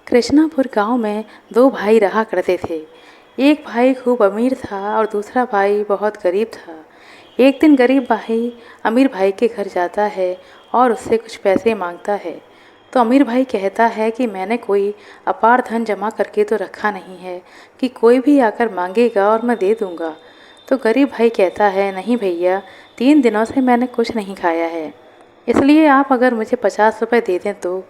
कृष्णापुर गांव में दो भाई रहा करते थे। एक भाई खूब अमीर था और दूसरा भाई बहुत गरीब था। एक दिन गरीब भाई अमीर भाई के घर जाता है और उससे कुछ पैसे मांगता है। तो अमीर भाई कहता है कि मैंने कोई अपार धन जमा करके तो रखा नहीं है कि कोई भी आकर मांगेगा और मैं दे दूंगा। तो गरीब भाई कहता है, नहीं भैया, 3 दिनों से मैंने कुछ नहीं खाया है, इसलिए आप अगर मुझे 50 रुपये दे दें तो।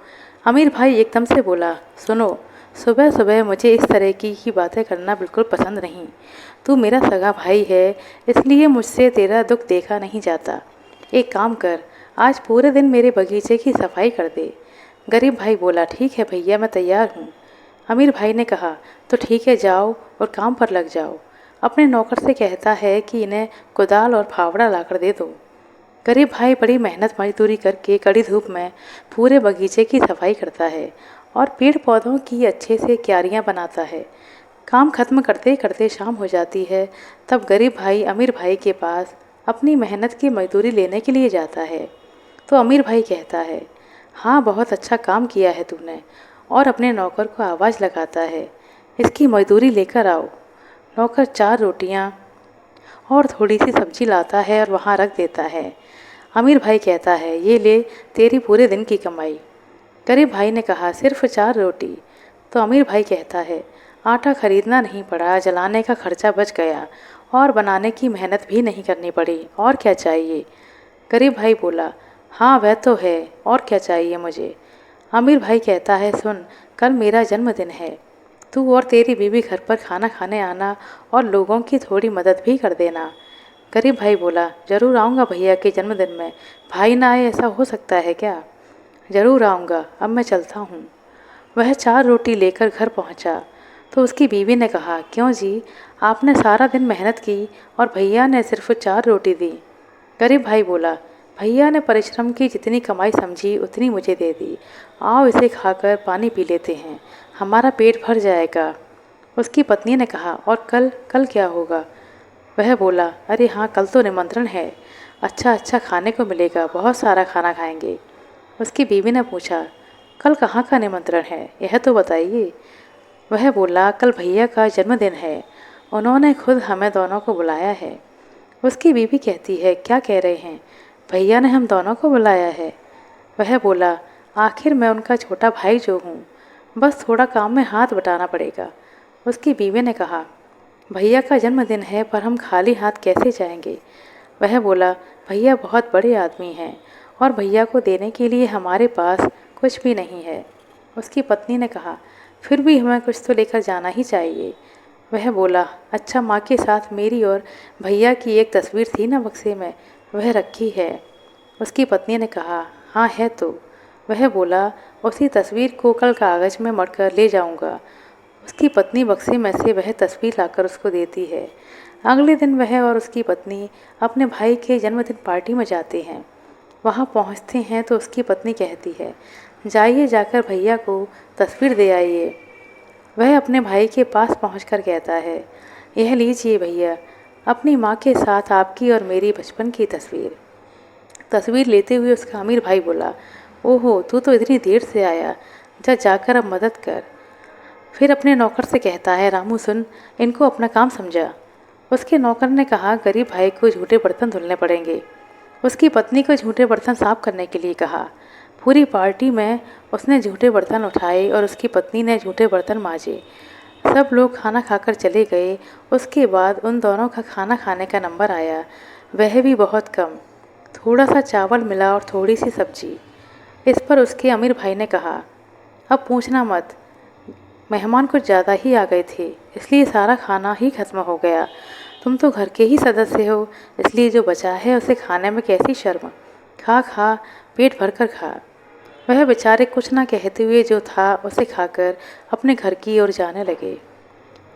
अमीर भाई एकदम से बोला, सुनो, सुबह सुबह मुझे इस तरह की बातें करना बिल्कुल पसंद नहीं। तू मेरा सगा भाई है, इसलिए मुझसे तेरा दुख देखा नहीं जाता। एक काम कर, आज पूरे दिन मेरे बगीचे की सफाई कर दे। गरीब भाई बोला, ठीक है भैया, मैं तैयार हूँ। अमीर भाई ने कहा, तो ठीक है, जाओ और काम पर लग जाओ। अपने नौकर से कहता है कि इन्हें कुदाल और फावड़ा लाकर दे दो। गरीब भाई बड़ी मेहनत मजदूरी करके कड़ी धूप में पूरे बगीचे की सफाई करता है और पेड़ पौधों की अच्छे से क्यारियां बनाता है। काम खत्म करते करते शाम हो जाती है। तब गरीब भाई अमीर भाई के पास अपनी मेहनत की मजदूरी लेने के लिए जाता है। तो अमीर भाई कहता है, हाँ, बहुत अच्छा काम किया है तूने, और अपने नौकर को आवाज़ लगाता है, इसकी मजदूरी लेकर आओ। नौकर 4 रोटियां और थोड़ी सी सब्जी लाता है और वहाँ रख देता है। अमीर भाई कहता है, ये ले तेरी पूरे दिन की कमाई। गरीब भाई ने कहा, सिर्फ 4 रोटी? तो अमीर भाई कहता है, आटा खरीदना नहीं पड़ा, जलाने का खर्चा बच गया और बनाने की मेहनत भी नहीं करनी पड़ी, और क्या चाहिए? गरीब भाई बोला, हाँ वह तो है, और क्या चाहिए मुझे? अमीर भाई कहता है, सुन, कल मेरा जन्मदिन है, तू और तेरी बीवी घर पर खाना खाने आना और लोगों की थोड़ी मदद भी कर देना। गरीब भाई बोला, ज़रूर आऊँगा भैया के जन्मदिन में, भाई ना आए ऐसा हो सकता है क्या? ज़रूर आऊँगा, अब मैं चलता हूँ। वह 4 रोटी लेकर घर पहुँचा तो उसकी बीवी ने कहा, क्यों जी, आपने सारा दिन मेहनत की और भैया ने सिर्फ 4 रोटी दी। गरीब भाई बोला, भैया ने परिश्रम की जितनी कमाई समझी उतनी मुझे दे दी, आओ इसे खाकर पानी पी लेते हैं, हमारा पेट भर जाएगा। उसकी पत्नी ने कहा, और कल कल क्या होगा? वह बोला, अरे हाँ, कल तो निमंत्रण है, अच्छा अच्छा खाने को मिलेगा, बहुत सारा खाना खाएंगे। उसकी बीवी ने पूछा, कल कहाँ का निमंत्रण है, यह तो बताइए। वह बोला, कल भैया का जन्मदिन है, उन्होंने खुद हमें दोनों को बुलाया है। उसकी बीवी कहती है, क्या कह रहे हैं, भैया ने हम दोनों को बुलाया है? वह बोला, आखिर मैं उनका छोटा भाई जो हूँ, बस थोड़ा काम में हाथ बटाना पड़ेगा। उसकी बीवी ने कहा, भैया का जन्मदिन है पर हम खाली हाथ कैसे जाएंगे? वह बोला, भैया बहुत बड़े आदमी हैं और भैया को देने के लिए हमारे पास कुछ भी नहीं है। उसकी पत्नी ने कहा, फिर भी हमें कुछ तो लेकर जाना ही चाहिए। वह बोला, अच्छा, माँ के साथ मेरी और भैया की एक तस्वीर थी ना बक्से में, वह रखी है। उसकी पत्नी ने कहा, हाँ है तो। वह बोला, उसी तस्वीर को कल कागज़ में मढ़कर ले जाऊंगा। उसकी पत्नी बक्से में से वह तस्वीर लाकर उसको देती है। अगले दिन वह और उसकी पत्नी अपने भाई के जन्मदिन पार्टी में जाते हैं। वहाँ पहुँचते हैं तो उसकी पत्नी कहती है, जाइए, जाकर भैया को तस्वीर दे आइए। वह अपने भाई के पास पहुंचकर कहता है, यह लीजिए भैया, अपनी माँ के साथ आपकी और मेरी बचपन की तस्वीर। तस्वीर लेते हुए उसका अमीर भाई बोला, ओहो, तू तो इतनी देर से आया, जा जाकर अब मदद कर। फिर अपने नौकर से कहता है, रामू सुन, इनको अपना काम समझा। उसके नौकर ने कहा, गरीब भाई को झूठे बर्तन धुलने पड़ेंगे। उसकी पत्नी को झूठे बर्तन साफ करने के लिए कहा। पूरी पार्टी में उसने झूठे बर्तन उठाए और उसकी पत्नी ने झूठे बर्तन मांजे। सब लोग खाना खाकर चले गए। उसके बाद उन दोनों का खाना खाने का नंबर आया, वह भी बहुत कम, थोड़ा सा चावल मिला और थोड़ी सी सब्जी। इस पर उसके अमीर भाई ने कहा, अब पूछना मत, मेहमान कुछ ज़्यादा ही आ गए थे, इसलिए सारा खाना ही खत्म हो गया। तुम तो घर के ही सदस्य हो, इसलिए जो बचा है उसे खाने में कैसी शर्म, खा खा, पेट भर कर खा। वह बेचारे कुछ ना कहते हुए जो था उसे खाकर अपने घर की ओर जाने लगे।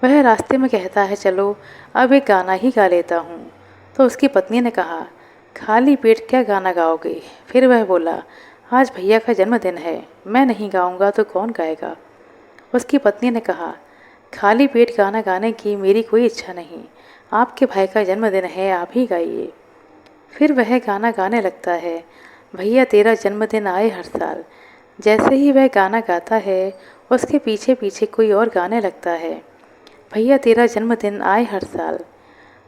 वह रास्ते में कहता है, चलो अब एक गाना ही गा लेता हूँ। तो उसकी पत्नी ने कहा, खाली पेट क्या गाना गाओगे? फिर वह बोला, आज भैया का जन्मदिन है, मैं नहीं गाऊंगा तो कौन गाएगा? उसकी पत्नी ने कहा, खाली पेट गाना गाने की मेरी कोई इच्छा नहीं, आपके भाई का जन्मदिन है, आप ही गाइए। फिर वह गाना गाने लगता है, भैया तेरा जन्मदिन आए हर साल, जैसे ही वह गाना गाता है उसके पीछे पीछे कोई और गाने लगता है, भैया तेरा जन्मदिन आए हर साल।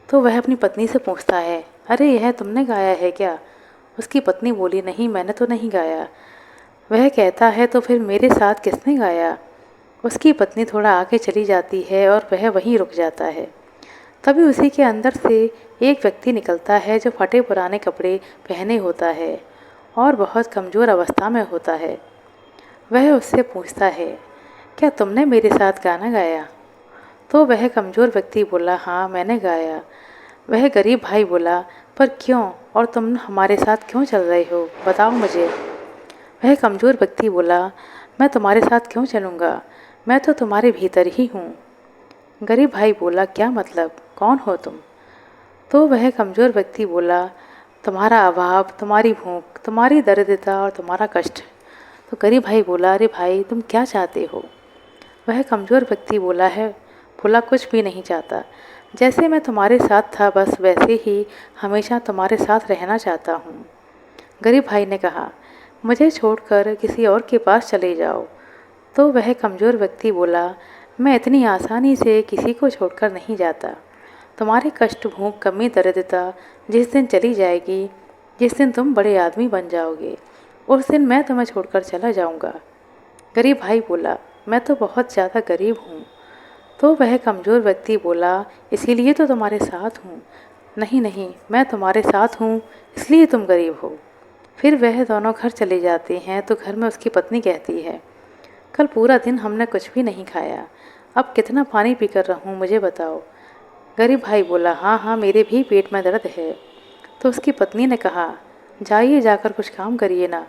तो वह अपनी पत्नी से पूछता है, अरे यह तुमने गाया है क्या? उसकी पत्नी बोली, नहीं मैंने तो नहीं गाया। वह कहता है, तो फिर मेरे साथ किसने गाया? उसकी पत्नी थोड़ा आगे चली जाती है और वह वहीं रुक जाता है। तभी उसी के अंदर से एक व्यक्ति निकलता है जो फटे पुराने कपड़े पहने होता है और बहुत कमज़ोर अवस्था में होता है। वह उससे पूछता है, क्या तुमने मेरे साथ गाना गाया? तो वह कमज़ोर व्यक्ति बोला, हाँ मैंने गाया। वह गरीब भाई बोला, पर क्यों, और तुम हमारे साथ क्यों चल रहे हो, बताओ मुझे। वह कमज़ोर व्यक्ति बोला, मैं तुम्हारे साथ क्यों चलूँगा, मैं तो तुम्हारे भीतर ही हूँ। गरीब भाई बोला, क्या मतलब, कौन हो तुम? तो वह कमज़ोर व्यक्ति बोला, तुम्हारा अभाव, तुम्हारी भूख, तुम्हारी दरिद्रता और तुम्हारा कष्ट। तो गरीब भाई बोला, अरे भाई तुम क्या चाहते हो? वह कमज़ोर व्यक्ति बोला कुछ भी नहीं चाहता। जैसे मैं तुम्हारे साथ था बस वैसे ही हमेशा तुम्हारे साथ रहना चाहता हूँ। गरीब भाई ने कहा, मुझे छोड़कर किसी और के पास चले जाओ। तो वह कमज़ोर व्यक्ति बोला, मैं इतनी आसानी से किसी को छोड़कर नहीं जाता। तुम्हारे कष्ट, भूख, कमी, दरिद्रता जिस दिन चली जाएगी, जिस दिन तुम बड़े आदमी बन जाओगे, उस दिन मैं तुम्हें छोड़कर चला जाऊंगा। गरीब भाई बोला, मैं तो बहुत ज़्यादा गरीब हूँ। तो वह कमज़ोर व्यक्ति बोला, इसीलिए तो तुम्हारे साथ हूँ। नहीं नहीं, मैं तुम्हारे साथ हूँ इसलिए तुम गरीब हो। फिर वह दोनों घर चले जाते हैं तो घर में उसकी पत्नी कहती है, कल पूरा दिन हमने कुछ भी नहीं खाया, अब कितना पानी पीकर रहूं मुझे बताओ। गरीब भाई बोला, हाँ हाँ मेरे भी पेट में दर्द है। तो उसकी पत्नी ने कहा, जाइए जाकर कुछ काम करिए ना।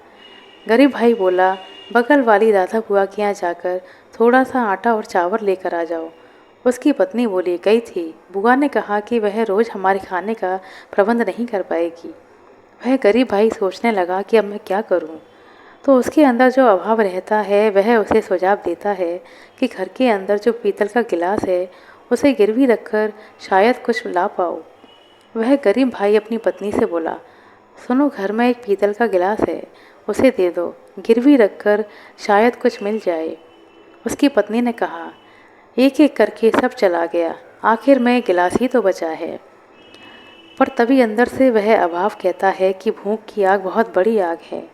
गरीब भाई बोला, बगल वाली राधा बुआ के यहाँ जाकर थोड़ा सा आटा और चावल लेकर आ जाओ। उसकी पत्नी बोली, गई थी, बुआ ने कहा कि वह रोज़ हमारे खाने का प्रबंध नहीं कर पाएगी। वह गरीब भाई सोचने लगा कि अब मैं क्या करूं। तो उसके अंदर जो अभाव रहता है वह उसे सुझाव देता है कि घर के अंदर जो पीतल का गिलास है उसे गिरवी रखकर शायद कुछ ला पाओ। वह गरीब भाई अपनी पत्नी से बोला, सुनो घर में एक पीतल का गिलास है, उसे दे दो, गिरवी रखकर शायद कुछ मिल जाए। उसकी पत्नी ने कहा, एक एक करके सब चला गया, आखिर में गिलास ही तो बचा है। पर तभी अंदर से वह अभाव कहता है कि भूख की आग बहुत बड़ी आग है।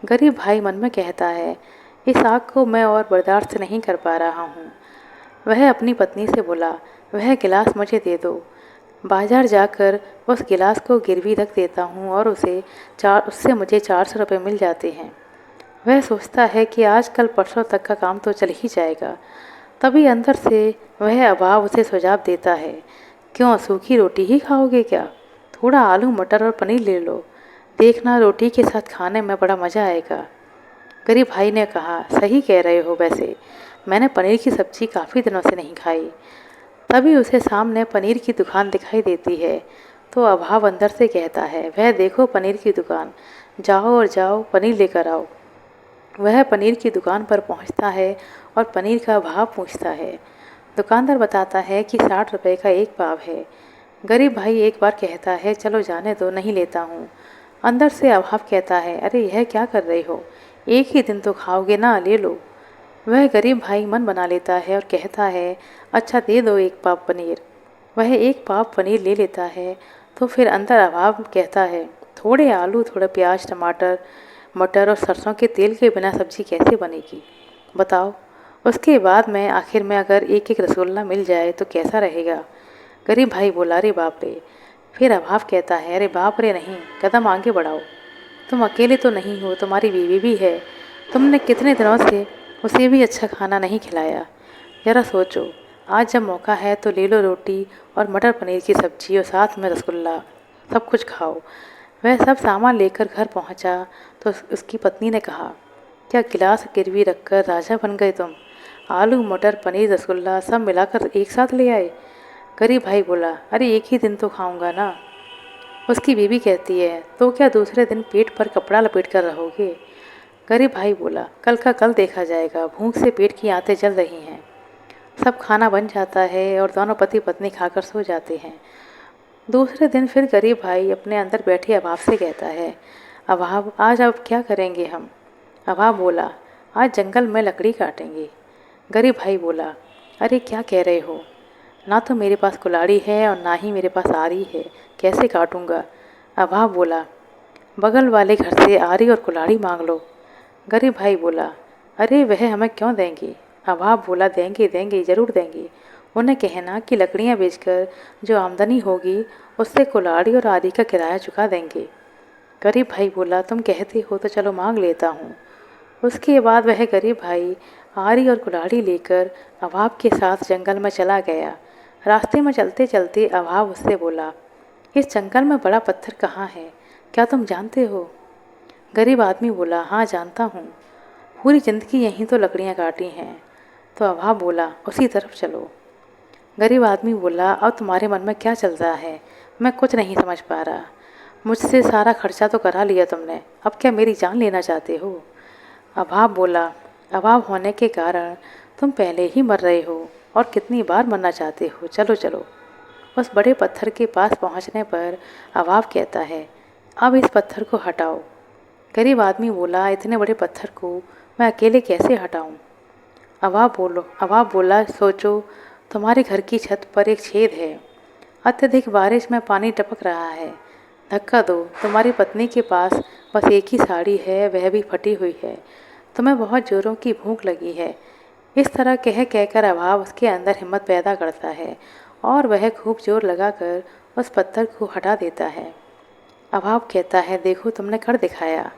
गरीब भाई मन में कहता है, इस आग को मैं और बर्दाश्त नहीं कर पा रहा हूँ। वह अपनी पत्नी से बोला, वह गिलास मुझे दे दो, बाजार जाकर उस गिलास को गिरवी रख देता हूँ और उससे मुझे 400 रुपये मिल जाते हैं। वह सोचता है कि आज कल परसों तक का काम तो चल ही जाएगा। तभी अंदर से वह अभाव उसे सुझाव देता है, क्यों सूखी रोटी ही खाओगे क्या, थोड़ा आलू मटर और पनीर ले लो, देखना रोटी के साथ खाने में बड़ा मज़ा आएगा। गरीब भाई ने कहा, सही कह रहे हो, वैसे मैंने पनीर की सब्ज़ी काफ़ी दिनों से नहीं खाई। तभी उसे सामने पनीर की दुकान दिखाई देती है। तो अभाव अंदर से कहता है, वह देखो पनीर की दुकान, जाओ और जाओ पनीर लेकर आओ। वह पनीर की दुकान पर पहुंचता है और पनीर का भाव पूछता है। दुकानदार बताता है कि 60 रुपये का एक पाव है। गरीब भाई एक बार कहता है, चलो जाने दो, नहीं लेता हूँ। अंदर से अभाव कहता है, अरे यह क्या कर रहे हो, एक ही दिन तो खाओगे ना, ले लो। वह गरीब भाई मन बना लेता है और कहता है, अच्छा दे दो एक पाव पनीर। वह एक पाव पनीर ले लेता है। तो फिर अंदर अभाव कहता है, थोड़े आलू, थोड़ा प्याज, टमाटर, मटर और सरसों के तेल के बिना सब्जी कैसे बनेगी, बताओ। उसके बाद में आखिर में अगर एक एक रसगुल्ला मिल जाए तो कैसा रहेगा। गरीब भाई बोला, अरे बाप रे। फिर अभाव कहता है, अरे बाप रे नहीं, कदम आगे बढ़ाओ, तुम अकेले तो नहीं हो, तुम्हारी बीवी भी है, तुमने कितने दिनों से उसे भी अच्छा खाना नहीं खिलाया। ज़रा सोचो, आज जब मौका है तो ले लो रोटी और मटर पनीर की सब्जी और साथ में रसगुल्ला, सब कुछ खाओ। वह सब सामान लेकर घर पहुंचा तो उसकी पत्नी ने कहा, क्या गिलास गिरवी रखकर राजा बन गए तुम, आलू मटर पनीर रसगुल्ला सब मिलाकर एक साथ ले आए। गरीब भाई बोला, अरे एक ही दिन तो खाऊंगा ना। उसकी बीवी कहती है, तो क्या दूसरे दिन पेट पर कपड़ा लपेट कर रहोगे। गरीब भाई बोला, कल का कल देखा जाएगा, भूख से पेट की आंतें जल रही हैं। सब खाना बन जाता है और दोनों पति पत्नी खाकर सो जाते हैं। दूसरे दिन फिर गरीब भाई अपने अंदर बैठे अभाव से कहता है, अभाव आज अब क्या करेंगे हम, अभाव बोला, आज जंगल में लकड़ी काटेंगे। गरीब भाई बोला, अरे क्या कह रहे हो, ना तो मेरे पास कुल्हाड़ी है और ना ही मेरे पास आरी है, कैसे काटूंगा। अभाव बोला, बगल वाले घर से आरी और कुल्हाड़ी मांग लो। गरीब भाई बोला, अरे वह हमें क्यों देंगे। अभाव बोला, देंगे देंगे ज़रूर देंगे, उन्हें कहना कि लकड़ियाँ बेचकर जो आमदनी होगी उससे कुल्हाड़ी और आरी का किराया चुका देंगे। गरीब भाई बोला, तुम कहते हो तो चलो मांग लेता हूँ। उसके बाद वह गरीब भाई आरी और कुल्हाड़ी लेकर अभाव के साथ जंगल में चला गया। रास्ते में चलते चलते अभाव उससे बोला, इस जंगल में बड़ा पत्थर कहाँ है, क्या तुम जानते हो। गरीब आदमी बोला, हाँ जानता हूँ, पूरी ज़िंदगी यहीं तो लकड़ियाँ काटी हैं। तो अभाव बोला, उसी तरफ चलो। गरीब आदमी बोला, अब तुम्हारे मन में क्या चल रहा है, मैं कुछ नहीं समझ पा रहा। मुझसे सारा खर्चा तो करा लिया तुमने, अब क्या मेरी जान लेना चाहते हो। अभाव बोला, अभाव होने के कारण तुम पहले ही मर रहे हो और कितनी बार मरना चाहते हो, चलो चलो। उस बड़े पत्थर के पास पहुंचने पर अभाव कहता है, अब इस पत्थर को हटाओ। गरीब आदमी बोला, इतने बड़े पत्थर को मैं अकेले कैसे हटाऊं। अभाव बोला, सोचो, तुम्हारे घर की छत पर एक छेद है, अत्यधिक बारिश में पानी टपक रहा है, धक्का दो, तुम्हारी पत्नी के पास बस एक ही साड़ी है, वह भी फटी हुई है, तुम्हें बहुत जोरों की भूख लगी है। इस तरह कहकर अभाव उसके अंदर हिम्मत पैदा करता है और वह खूब जोर लगाकर उस पत्थर को हटा देता है। अभाव कहता है, देखो तुमने कर दिखाया।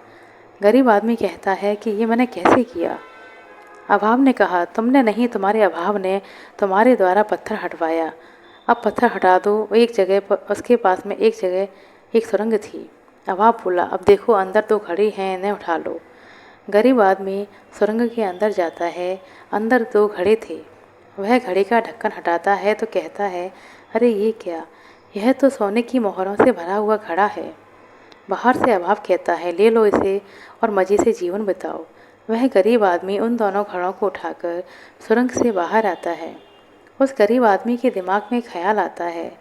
गरीब आदमी कहता है कि ये मैंने कैसे किया। अभाव ने कहा, तुमने नहीं, तुम्हारे अभाव ने तुम्हारे द्वारा पत्थर हटवाया। अब पत्थर हटा दो। एक जगह पर उसके पास में एक जगह एक सुरंग थी। अभाव बोला, अब देखो अंदर दो घड़ी हैं, इन्हें उठा लो। गरीब आदमी सुरंग के अंदर जाता है। अंदर दो घड़े थे। वह घड़ी का ढक्कन हटाता है तो कहता है, अरे ये क्या, यह तो सोने की मोहरों से भरा हुआ घड़ा है। बाहर से अभाव कहता है, ले लो इसे और मज़े से जीवन बिताओ। वह गरीब आदमी उन दोनों घड़ों को उठाकर सुरंग से बाहर आता है। उस गरीब आदमी के दिमाग में ख्याल आता है।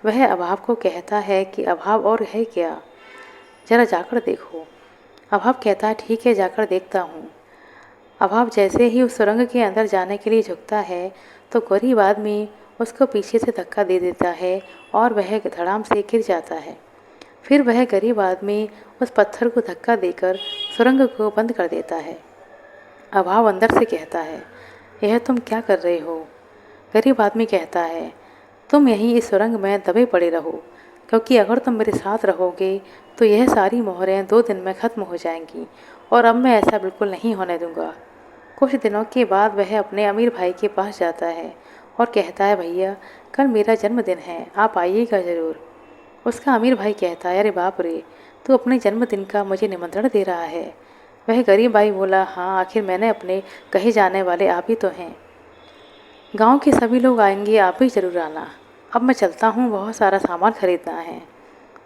वह अभाव को कहता है कि अभाव, और है क्या, ज़रा जाकर देखो। अभाव कहता है, ठीक है, जाकर देखता हूँ। अभाव जैसे ही उस सुरंग के अंदर जाने के लिए झुकता है तो गरीब आदमी उसको पीछे से धक्का दे देता है और वह धड़ाम से गिर जाता है। फिर वह गरीब आदमी उस पत्थर को धक्का देकर सुरंग को बंद कर देता है। अभाव अंदर से कहता है, यह तुम क्या कर रहे हो। गरीब आदमी कहता है, तुम यहीं इस सुरंग में दबे पड़े रहो, क्योंकि अगर तुम मेरे साथ रहोगे तो यह सारी मोहरें 2 दिन में ख़त्म हो जाएंगी और अब मैं ऐसा बिल्कुल नहीं होने दूंगा। कुछ दिनों के बाद वह अपने अमीर भाई के पास जाता है और कहता है, भैया कल मेरा जन्मदिन है, आप आइएगा ज़रूर। उसका अमीर भाई कहता है, अरे बाप रे, तू अपने जन्मदिन का मुझे निमंत्रण दे रहा है। वह गरीब भाई बोला, हाँ, आखिर मैंने अपने कहे जाने वाले आप ही तो हैं। गांव के सभी लोग आएंगे, आप भी ज़रूर आना। अब मैं चलता हूँ, बहुत सारा सामान खरीदना है।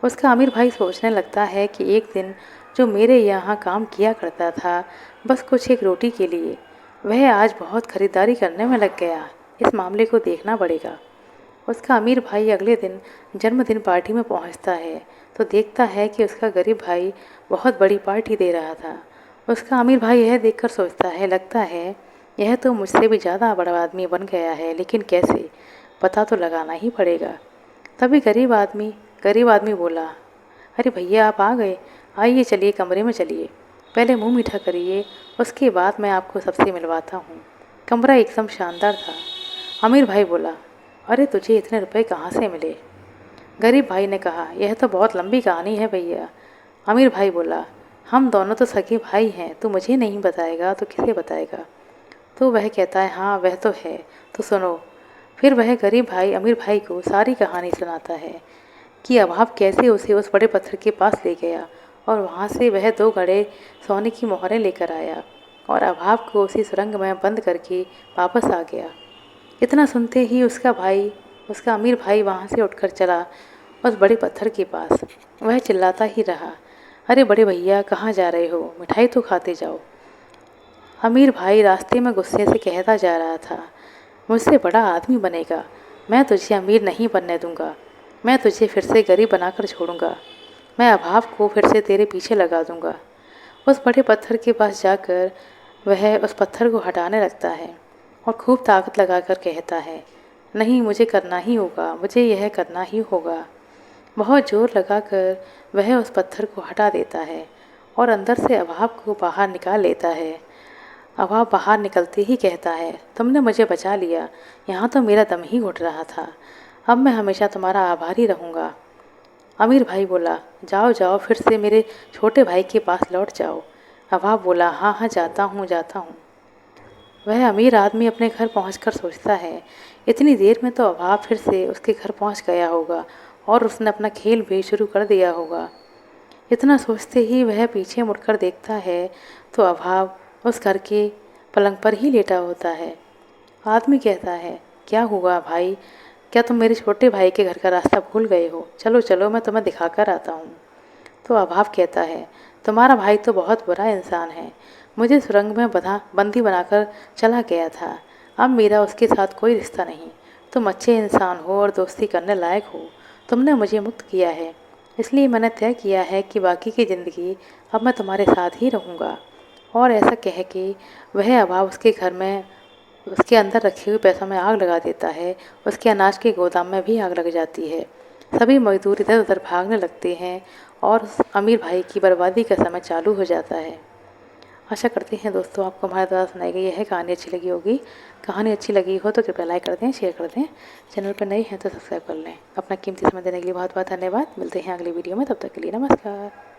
उसका अमीर भाई सोचने लगता है कि एक दिन जो मेरे यहाँ काम किया करता था बस कुछ एक रोटी के लिए, वह आज बहुत खरीदारी करने में लग गया। इस मामले को देखना पड़ेगा। उसका अमीर भाई अगले दिन जन्मदिन पार्टी में पहुंचता है तो देखता है कि उसका गरीब भाई बहुत बड़ी पार्टी दे रहा था। उसका अमीर भाई यह देखकर सोचता है, लगता है यह तो मुझसे भी ज़्यादा बड़ा आदमी बन गया है, लेकिन कैसे, पता तो लगाना ही पड़ेगा। तभी गरीब आदमी बोला, अरे भैया आप आ गए, आइए चलिए कमरे में चलिए, पहले मुंह मीठा करिए, उसके बाद मैं आपको सबसे मिलवाता हूँ। कमरा एकदम शानदार था। अमीर भाई बोला, अरे तुझे इतने रुपए कहाँ से मिले। गरीब भाई ने कहा, यह तो बहुत लंबी कहानी है भैया। अमीर भाई बोला, हम दोनों तो सगे भाई हैं, तू मुझे नहीं बताएगा तो किसे बताएगा। तो वह कहता है, हाँ वह तो है, तो सुनो। फिर वह गरीब भाई अमीर भाई को सारी कहानी सुनाता है कि अभाव कैसे उसे उस बड़े पत्थर के पास ले गया और वहाँ से वह 2 घड़े सोने की मोहरें लेकर आया और अभाव को उसी सुरंग में बंद करके वापस आ गया। इतना सुनते ही उसका अमीर भाई वहाँ से उठकर चला उस बड़े पत्थर के पास। वह चिल्लाता ही रहा, अरे बड़े भैया कहाँ जा रहे हो, मिठाई तो खाते जाओ। अमीर भाई रास्ते में गुस्से से कहता जा रहा था, मुझसे बड़ा आदमी बनेगा, मैं तुझे अमीर नहीं बनने दूंगा, मैं तुझे फिर से गरीब बनाकर छोड़ूंगा, मैं अभाव को फिर से तेरे पीछे लगा दूंगा। उस बड़े पत्थर के पास जाकर वह उस पत्थर को हटाने लगता है और खूब ताकत लगाकर कहता है, नहीं, मुझे करना ही होगा, मुझे यह करना ही होगा। बहुत जोर लगाकर वह उस पत्थर को हटा देता है और अंदर से अभाव को बाहर निकाल लेता है। अभाव बाहर निकलते ही कहता है, तुमने मुझे बचा लिया, यहाँ तो मेरा दम ही घुट रहा था। अब मैं हमेशा तुम्हारा आभारी रहूँगा। अमीर भाई बोला, जाओ जाओ, फिर से मेरे छोटे भाई के पास लौट जाओ। अभाव बोला, हाँ हाँ, जाता हूँ जाता हूँ। वह अमीर आदमी अपने घर पहुंचकर सोचता है, इतनी देर में तो अभाव फिर से उसके घर पहुंच गया होगा और उसने अपना खेल भी शुरू कर दिया होगा। इतना सोचते ही वह पीछे मुड़कर देखता है तो अभाव उस घर के पलंग पर ही लेटा होता है। आदमी कहता है, क्या हुआ भाई, क्या तुम मेरे छोटे भाई के घर का रास्ता भूल गए हो? चलो चलो, मैं तुम्हें दिखाकर आता हूँ। तो अभाव कहता है, तुम्हारा भाई तो बहुत बुरा इंसान है, मुझे सुरंग में बंदी बनाकर चला गया था। अब मेरा उसके साथ कोई रिश्ता नहीं। तुम अच्छे इंसान हो और दोस्ती करने लायक हो, तुमने मुझे मुक्त किया है, इसलिए मैंने तय किया है कि बाकी की ज़िंदगी अब मैं तुम्हारे साथ ही रहूँगा। और ऐसा कह के वह अभाव उसके घर में उसके अंदर रखे हुए पैसों में आग लगा देता है। उसके अनाज के गोदाम में भी आग लग जाती है। सभी मजदूर इधर उधर भागने लगते हैं और उस अमीर भाई की बर्बादी का समय चालू हो जाता है। आशा करते हैं दोस्तों आपको हमारे द्वारा सुनाई गई यह कहानी अच्छी लगी होगी। कहानी अच्छी लगी हो तो कृपया लाइक कर दें, शेयर कर दें। चैनल पर नए हैं तो सब्सक्राइब कर लें। अपना कीमती समय देने के लिए बहुत बहुत धन्यवाद। मिलते हैं अगली वीडियो में, तब तक के लिए नमस्कार।